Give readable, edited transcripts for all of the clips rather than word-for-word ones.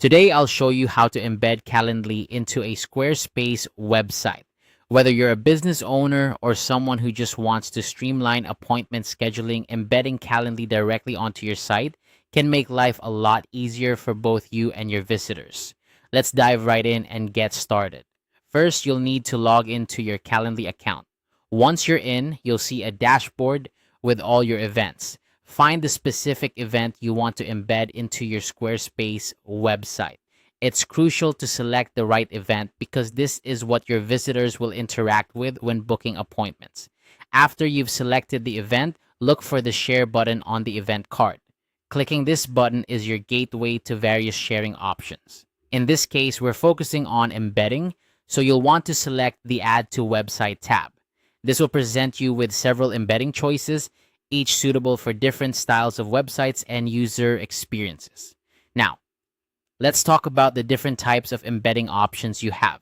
Today, I'll show you how to embed Calendly into a Squarespace website. Whether you're a business owner or someone who just wants to streamline appointment scheduling, embedding Calendly directly onto your site can make life a lot easier for both you and your visitors. Let's dive right in and get started. First, you'll need to log into your Calendly account. Once you're in, you'll see a dashboard with all your events. Find the specific event you want to embed into your Squarespace website. It's crucial to select the right event because this is what your visitors will interact with when booking appointments. After you've selected the event, look for the share button on the event card. Clicking this button is your gateway to various sharing options. In this case, we're focusing on embedding, so you'll want to select the Add to Website tab. This will present you with several embedding choices, each suitable for different styles of websites and user experiences. Now, let's talk about the different types of embedding options you have.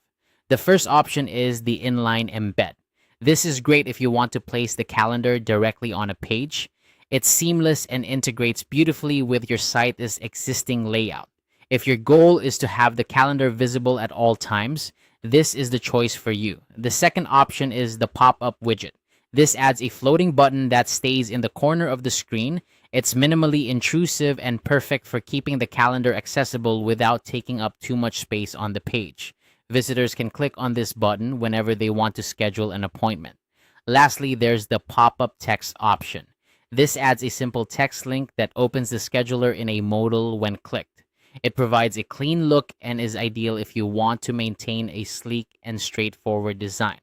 The first option is the inline embed. This is great if you want to place the calendar directly on a page. It's seamless and integrates beautifully with your site's existing layout. If your goal is to have the calendar visible at all times, this is the choice for you. The second option is the pop-up widget. This adds a floating button that stays in the corner of the screen. It's minimally intrusive and perfect for keeping the calendar accessible without taking up too much space on the page. Visitors can click on this button whenever they want to schedule an appointment. Lastly, there's the pop-up text option. This adds a simple text link that opens the scheduler in a modal when clicked. It provides a clean look and is ideal if you want to maintain a sleek and straightforward design.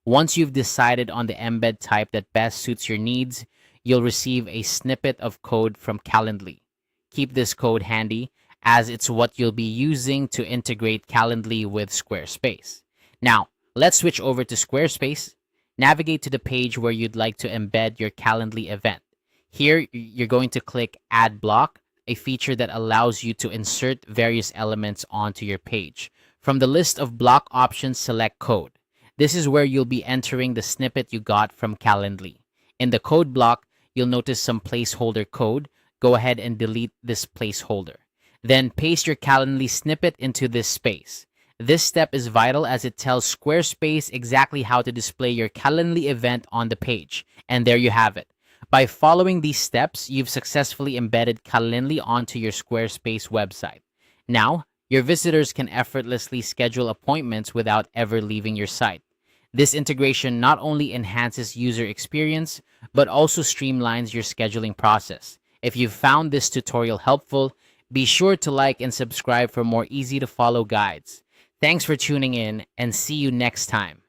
Once you've decided on the embed type that best suits your needs, you'll receive a snippet of code from Calendly. Keep this code handy, as it's what you'll be using to integrate Calendly with Squarespace. Now, let's switch over to Squarespace. Navigate to the page where you'd like to embed your Calendly event. Here, you're going to click Add Block, a feature that allows you to insert various elements onto your page. From the list of block options, select Code. This is where you'll be entering the snippet you got from Calendly. In the code block, you'll notice some placeholder code. Go ahead and delete this placeholder. Then paste your Calendly snippet into this space. This step is vital as it tells Squarespace exactly how to display your Calendly event on the page. And there you have it. By following these steps, you've successfully embedded Calendly onto your Squarespace website. Now, your visitors can effortlessly schedule appointments without ever leaving your site. This integration not only enhances user experience, but also streamlines your scheduling process. If you found this tutorial helpful, be sure to like and subscribe for more easy-to-follow guides. Thanks for tuning in, and see you next time.